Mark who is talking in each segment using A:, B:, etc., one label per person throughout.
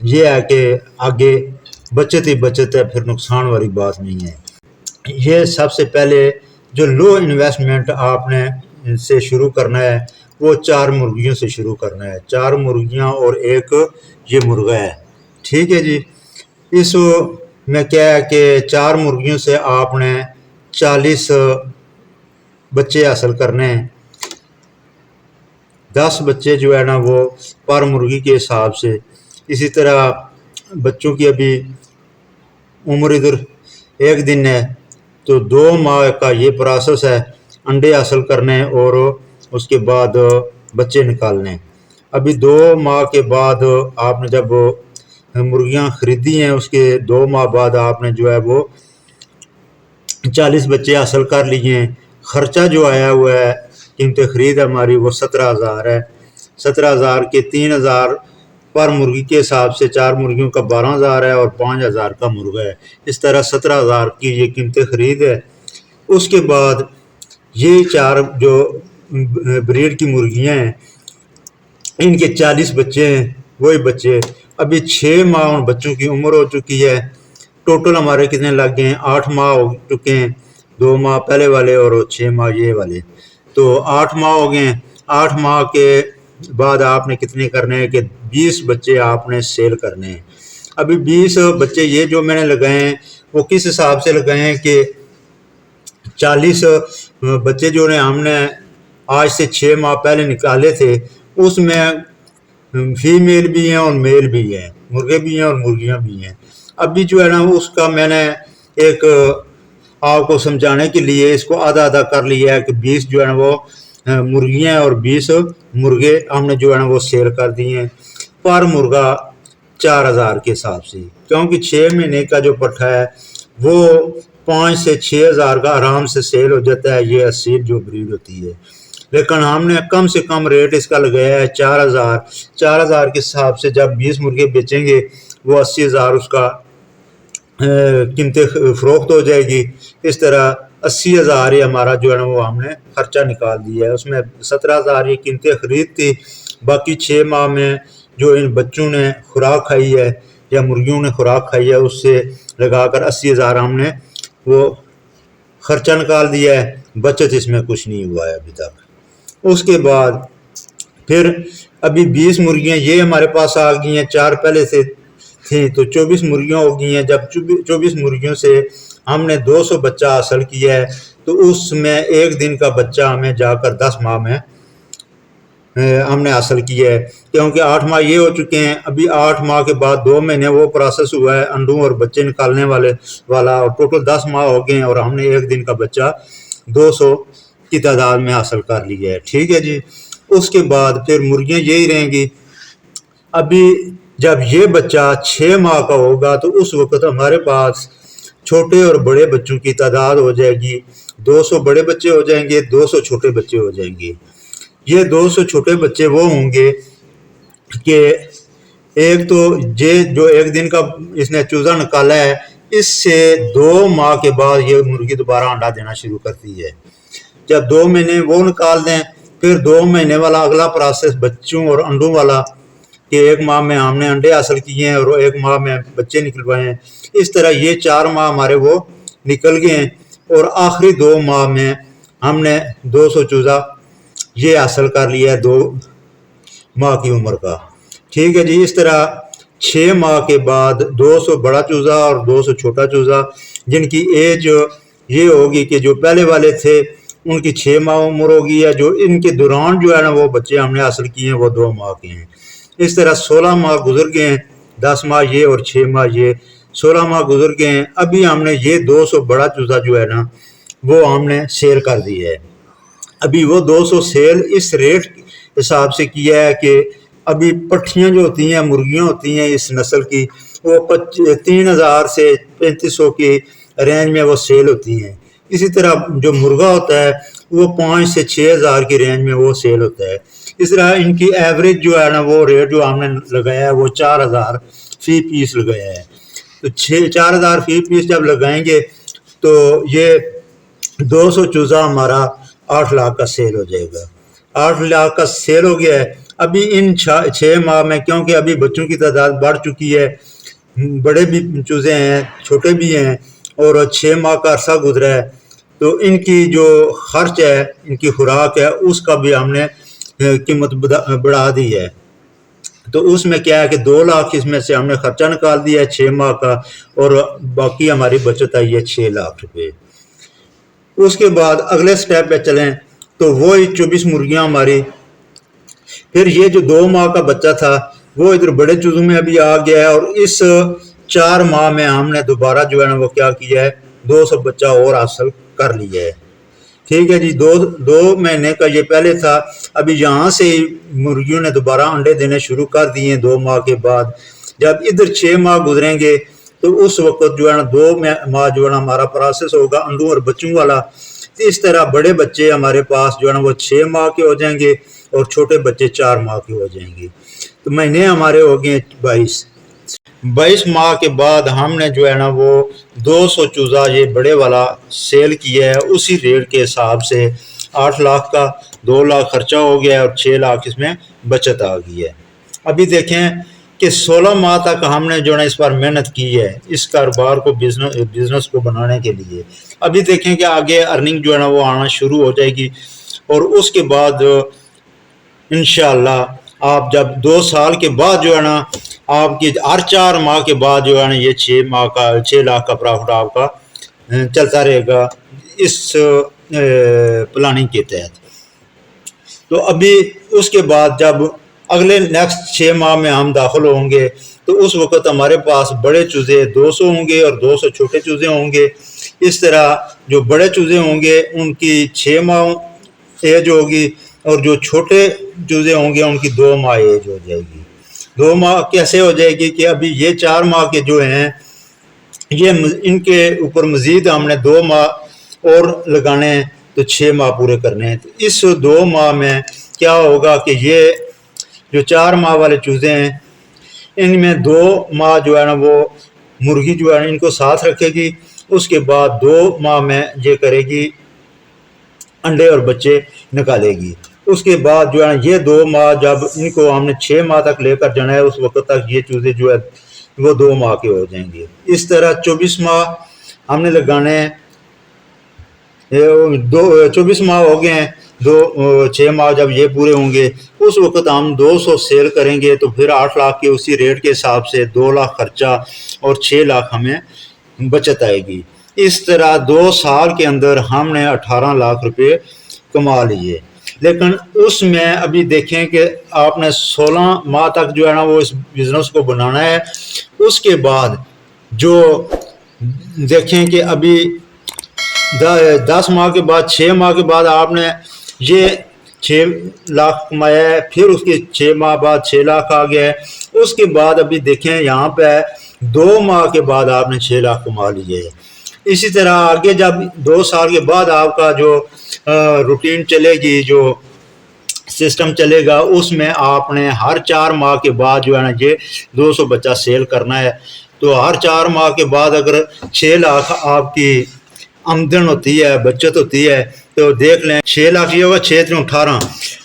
A: یہ ہے کہ آگے بچت ہی بچت ہے، پھر نقصان والی بات نہیں ہے۔ یہ سب سے پہلے جو لو انویسٹمنٹ آپ نے سے شروع کرنا ہے وہ 4 مرغیوں سے شروع کرنا ہے، 4 مرغیاں اور ایک یہ مرغا ہے، ٹھیک ہے جی۔ اس میں کیا ہے کہ 4 مرغیوں سے آپ نے 40 بچے حاصل کرنے ہیں، 10 بچے جو ہے نا وہ پر مرغی کے حساب سے۔ اسی طرح بچوں کی ابھی عمر ادھر 1 دن ہے، تو 2 ماہ کا یہ پروسیس ہے، انڈے حاصل کرنے اور اس کے بعد بچے نکالنے۔ ابھی 2 ماہ کے بعد آپ نے جب مرغیاں خریدی ہیں، اس کے 2 ماہ بعد آپ نے جو ہے وہ 40 بچے حاصل کر لیے ہیں۔ خرچہ جو آیا ہوا ہے قیمت خرید ہماری وہ 17,000 ہے، 17,000 کے 3,000 پر مرغی کے حساب سے 4 مرغیوں کا 12,000 ہے اور 5,000 کا مرغا ہے، اس طرح 17,000 کی یہ قیمت خرید ہے۔ اس کے بعد یہ 4 جو بریڈ کی مرغیاں ہیں ان کے 40 بچے ہیں، وہی بچے ابھی 6 ماہ ان بچوں کی عمر ہو چکی ہے۔ ٹوٹل ہمارے کتنے لگ گئے ہیں؟ 8 ماہ ہو چکے ہیں، 2 ماہ پہلے والے اور 6 ماہ یہ والے، تو 8 ماہ ہو گئے ہیں۔ 8 ماہ کے بعد آپ نے کتنے کرنے ہیں کہ 20 بچے آپ نے سیل کرنے ہیں۔ ابھی 20 بچے یہ جو میں نے لگائے ہیں وہ کس حساب سے لگائے ہیں کہ 40 بچے جو ہم نے آج سے 6 ماہ پہلے نکالے تھے، اس میں فیمیل بھی ہیں اور میل بھی ہیں، مرغے بھی ہیں اور مرغیاں بھی ہیں۔ ابھی جو ہے نا اس کا میں نے ایک آپ کو سمجھانے کے لیے اس کو آدھا آدھا کر لیا ہے کہ 20 جو ہے نا وہ مرغیاں اور 20 مرغے ہم نے جو ہے نا وہ سیل کر دیے ہیں، پر مرغا 4,000 کے حساب سے، کیونکہ 6 مہینے کا جو پٹھا ہے وہ 5 سے 6,000 کا آرام سے سیل ہو جاتا ہے، یہ اصیل جو بریڈ ہوتی ہے۔ لیکن ہم نے کم سے کم ریٹ اس کا لگایا ہے 4,000، 4,000 کے حساب سے جب 20 مرغے بیچیں گے وہ 80,000 اس کا قیمت فروخت ہو جائے گی۔ اس طرح 80,000 ہی ہمارا جو ہے نا وہ ہم نے خرچہ نکال دیا ہے، اس میں 17,000 یہ قیمت خرید تھی، باقی 6 ماہ میں جو ان بچوں نے خوراک کھائی ہے یا مرغیوں نے خوراک کھائی ہے اس سے لگا کر 80,000 ہم نے وہ خرچہ نکال دیا ہے، بچت اس میں کچھ نہیں ہوا ہے ابھی تک۔ اس کے بعد پھر ابھی 20 مرغیاں یہ ہمارے پاس آ گئی ہیں، 4 پہلے سے تھیں تو 24 مرغیاں ہو گئی ہیں۔ جب 24 مرغیوں سے ہم نے 200 بچہ حاصل کیا ہے تو اس میں 1 دن کا بچہ ہمیں جا کر 10 ماہ میں ہم نے حاصل کیا ہے، کیونکہ 8 ماہ یہ ہو چکے ہیں۔ ابھی 8 ماہ کے بعد 2 مہینے وہ پروسیس ہوا ہے انڈوں اور بچے نکالنے والا، اور ٹوٹل 10 ماہ ہو گئے ہیں اور ہم نے 1 دن کا بچہ 200 کی تعداد میں حاصل کر لیا ہے، ٹھیک ہے جی۔ اس کے بعد پھر مرغیاں یہی رہیں گی۔ ابھی جب یہ بچہ 6 ماہ کا ہوگا تو اس وقت ہمارے پاس چھوٹے اور بڑے بچوں کی تعداد ہو جائے گی، 200 بڑے بچے ہو جائیں گے، 200 چھوٹے بچے ہو جائیں گے۔ یہ 200 چھوٹے بچے وہ ہوں گے کہ ایک تو یہ جو 1 دن کا اس نے چوزا نکالا ہے، اس سے 2 ماہ کے بعد یہ مرغی دوبارہ انڈا دینا شروع کرتی ہے۔ جب 2 مہینے وہ نکال دیں پھر 2 مہینے والا اگلا پروسیس بچوں اور انڈوں والا کہ 1 ماہ میں ہم نے انڈے حاصل کیے ہیں اور 1 ماہ میں بچے نکلوائے ہیں، اس طرح یہ 4 ماہ ہمارے وہ نکل گئے ہیں اور آخری 2 ماہ میں ہم نے 200 چوزا یہ حاصل کر لیا ہے 2 ماہ کی عمر کا، ٹھیک ہے جی۔ اس طرح 6 ماہ کے بعد 200 بڑا چوزا اور 200 چھوٹا چوزا، جن کی ایج یہ ہوگی کہ جو پہلے والے تھے ان کی 6 ماہ عمر ہوگی، یا جو ان کے دوران جو ہے نا وہ بچے ہم نے حاصل کیے ہیں وہ 2 ماہ کے ہیں۔ اس طرح 16 ماہ گزر گئے ہیں، 10 ماہ یہ اور 6 ماہ یہ، 16 ماہ گزر گئے ہیں۔ ابھی ہم نے یہ 200 بڑا چوزا جو ہے نا وہ ہم نے سیل کر دیا ہے۔ ابھی وہ 200 سیل اس ریٹ حساب سے کیا ہے کہ ابھی پٹھیاں جو ہوتی ہیں، مرغیاں ہوتی ہیں اس نسل کی، وہ 3,000 سے 3,500 کی رینج میں وہ سیل ہوتی ہیں۔ اسی طرح جو مرغا ہوتا ہے وہ 5 سے 6,000 کی رینج میں وہ سیل ہوتا ہے۔ اس طرح ان کی ایوریج جو ہے نا وہ ریٹ جو ہم نے لگایا ہے وہ 4,000 فی پیس لگایا ہے۔ تو 4,000 فی پیس جب لگائیں گے تو یہ 200 چوزا ہمارا 8 لاکھ کا سیل ہو جائے گا۔ 8 لاکھ کا سیل ہو گیا ہے۔ ابھی ان 6 ماہ میں کیونکہ ابھی بچوں کی تعداد بڑھ چکی ہے، بڑے بھی چوزے ہیں چھوٹے بھی ہیں، اور 6 ماہ کا عرصہ گزرا ہے، تو ان کی جو خرچ ہے، ان کی خوراک ہے، اس کا بھی ہم نے قیمت بڑھا دی ہے۔ تو اس میں کیا ہے کہ 2 لاکھ اس میں سے ہم نے خرچہ نکال دیا ہے 6 ماہ کا، اور باقی ہماری بچت آئی ہے 6 لاکھ روپے۔ اس کے بعد اگلے سٹیپ پہ چلیں تو وہی 24 مرغیاں ہماری، پھر یہ جو 2 ماہ کا بچہ تھا وہ ادھر بڑے چوزوں میں ابھی آ گیا ہے، اور اس 4 ماہ میں ہم نے دوبارہ جو ہے نا وہ کیا کیا ہے 200 بچہ اور حاصل کر لیا ہے۔ ٹھیک ہے جی، 2 مہینے کا یہ پہلے تھا، ابھی یہاں سے مرغیوں نے دوبارہ انڈے دینے شروع کر دیے 2 ماہ کے بعد۔ جب ادھر 6 ماہ گزریں گے تو اس وقت جو ہے نا 2 ماہ جو ہے نا ہمارا پروسیس ہوگا انڈوں اور بچوں والا۔ اس طرح بڑے بچے ہمارے پاس جو ہے نا وہ 6 ماہ کے ہو جائیں گے، اور چھوٹے بچے 4 ماہ کے ہو جائیں گے۔ تو مہینے ہمارے ہو گئے 22 ماہ کے بعد ہم نے جو ہے نا وہ 200 چوزہ یہ بڑے والا سیل کیا ہے، اسی ریٹ کے حساب سے 8 لاکھ کا 2 لاکھ خرچہ ہو گیا ہے، اور 6 لاکھ اس میں بچت آ گئی ہے۔ ابھی دیکھیں کہ 16 ماہ تک ہم نے جو ہے اس پر محنت کی ہے اس کاروبار کو بزنس کو بنانے کے لیے۔ ابھی دیکھیں کہ آگے ارننگ جو ہے نا وہ آنا شروع ہو جائے گی، اور اس کے بعد انشاءاللہ آپ جب 2 سال کے بعد جو ہے نا آپ کی ہر 4 ماہ کے بعد جو ہے نا یہ 6 لاکھ کا پرافٹ آپ کا چلتا رہے گا اس پلاننگ کے تحت۔ تو ابھی اس کے بعد جب اگلے نیکسٹ 6 ماہ میں ہم داخل ہوں گے تو اس وقت ہمارے پاس بڑے چوزے 200 ہوں گے اور 200 چھوٹے چوزے ہوں گے۔ اس طرح جو بڑے چوزے ہوں گے ان کی 6 ماہ ایج ہوگی، اور جو چھوٹے چوزے ہوں گے ان کی 2 ماہ ایج ہو جائے گی۔ 2 ماہ کیسے ہو جائے گی کہ ابھی یہ 4 ماہ کے جو ہیں یہ ان کے اوپر مزید ہم نے 2 ماہ اور لگانے ہیں، تو 6 ماہ پورے کرنے ہیں۔ تو اس 2 ماہ میں کیا ہوگا کہ یہ جو 4 ماہ والے چوزے ہیں ان میں 2 ماہ جو ہے نا وہ مرغی جو ہے ان کو ساتھ رکھے گی، اس کے بعد 2 ماہ میں یہ کرے گی انڈے اور بچے نکالے گی۔ اس کے بعد جو ہے یہ 2 ماہ جب ان کو ہم نے 6 ماہ تک لے کر جانا ہے، اس وقت تک یہ چوزے جو ہے وہ 2 ماہ کے ہو جائیں گے۔ اس طرح 24 ماہ ہم نے لگانے ہیں، 24 ماہ ہو گئے ہیں، 6 ماہ جب یہ پورے ہوں گے اس وقت ہم 200 سیل کریں گے، تو پھر 8 لاکھ کے اسی ریٹ کے حساب سے 2 لاکھ خرچہ اور 6 لاکھ ہمیں بچت آئے گی۔ اس طرح 2 سال کے اندر ہم نے 18 لاکھ روپے کما لیے۔ لیکن اس میں ابھی دیکھیں کہ آپ نے 16 ماہ تک جو ہے نا وہ اس بزنس کو بنانا ہے۔ اس کے بعد جو دیکھیں کہ ابھی 10 ماہ کے بعد 6 ماہ کے بعد آپ نے یہ 6 لاکھ کمایا ہے، پھر اس کے 6 ماہ بعد 6 لاکھ آ گیا ہے۔ اس کے بعد ابھی دیکھیں یہاں پہ 2 ماہ کے بعد آپ نے 6 لاکھ کما لیے ہے۔ اسی طرح آگے جب 2 سال کے بعد آپ کا جو روٹین چلے گی، جو سسٹم چلے گا، اس میں آپ نے ہر 4 ماہ کے بعد جو ہے نا یہ 200 بچہ سیل کرنا ہے۔ تو ہر 4 ماہ کے بعد اگر 6 لاکھ آپ کی آمدن ہوتی ہے، بچت ہوتی ہے، تو دیکھ لیں 6 لاکھ یہ ہوگا 6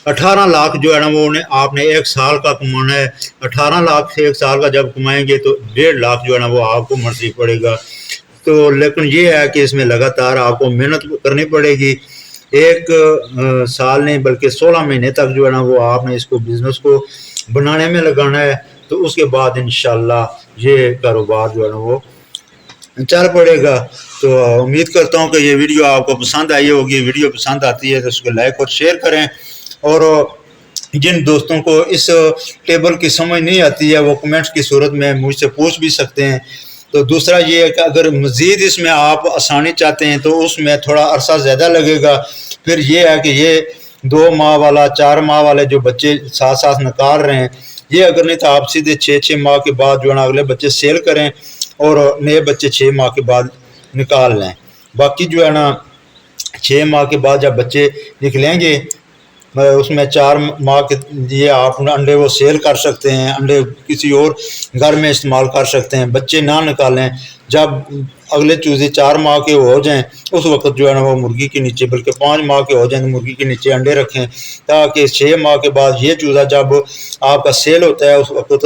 A: 18 لاکھ جو ہے نا وہ آپ نے 1 سال کا کمانا ہے۔ 18 لاکھ سے 1 سال کا جب کمائیں گے تو 1.5 لاکھ جو ہے نا وہ آپ کو مرضی پڑے گا۔ تو لیکن یہ ہے کہ اس میں لگاتار آپ کو محنت کرنی پڑے گی، 1 سال نہیں بلکہ 16 مہینے تک جو ہے نا وہ آپ نے اس کو بزنس کو بنانے میں لگانا ہے۔ تو اس کے بعد انشاءاللہ یہ کاروبار جو ہے نا وہ چل پڑے گا۔ تو امید کرتا ہوں کہ یہ ویڈیو آپ کو پسند آئی ہوگی۔ ویڈیو پسند آتی ہے تو اس کو لائک اور شیئر کریں، اور جن دوستوں کو اس ٹیبل کی سمجھ نہیں آتی ہے وہ کمنٹس کی صورت میں مجھ سے پوچھ بھی سکتے ہیں۔ تو دوسرا یہ ہے کہ اگر مزید اس میں آپ آسانی چاہتے ہیں تو اس میں تھوڑا عرصہ زیادہ لگے گا۔ پھر یہ ہے کہ یہ 2 ماہ والا 4 ماہ والے جو بچے ساتھ ساتھ نکال رہے ہیں، یہ اگر نہیں تو آپ سیدھے 6 ماہ کے بعد جو ہے نا اگلے بچے سیل کریں اور نئے بچے 6 ماہ کے بعد نکال لیں۔ باقی جو ہے نا 6 ماہ کے بعد جب بچے نکلیں گے اس میں 4 ماہ کے لیے آپ انڈے وہ سیل کر سکتے ہیں، انڈے کسی اور گھر میں استعمال کر سکتے ہیں، بچے نہ نکالیں۔ جب اگلے چوزے 4 ماہ کے ہو جائیں اس وقت جو ہے نا وہ مرغی کے نیچے، بلکہ 5 ماہ کے ہو جائیں تو مرغی کے نیچے انڈے رکھیں، تاکہ 6 ماہ کے بعد یہ چوزا جب آپ کا سیل ہوتا ہے اس وقت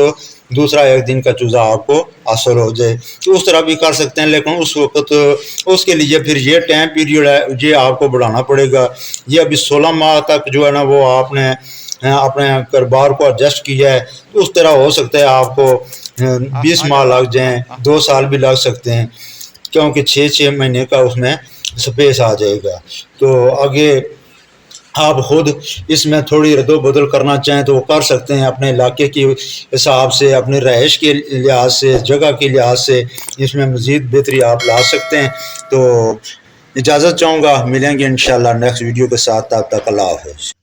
A: دوسرا 1 دن کا چوزا آپ کو حاصل ہو جائے۔ تو اس طرح بھی کر سکتے ہیں، لیکن اس وقت اس کے لیے پھر یہ ٹائم پیریڈ ہے، یہ آپ کو بڑھانا پڑے گا۔ یہ ابھی 16 ماہ تک جو ہے نا وہ آپ نے اپنے کاروبار کو ایڈجسٹ کیا ہے، تو اس طرح ہو سکتا ہے آپ کو 20 ماہ لگ جائیں، 2 سال بھی لگ سکتے ہیں، کیونکہ 6 مہینے کا اس میں سپیس آ جائے گا۔ تو آگے آپ خود اس میں تھوڑی رد و بدل کرنا چاہیں تو وہ کر سکتے ہیں، اپنے علاقے کے حساب سے، اپنے رہائش کے لحاظ سے، جگہ کے لحاظ سے اس میں مزید بہتری آپ لا سکتے ہیں۔ تو اجازت چاہوں گا، ملیں گے انشاءاللہ نیکسٹ ویڈیو کے ساتھ، تب تک اللہ حافظ۔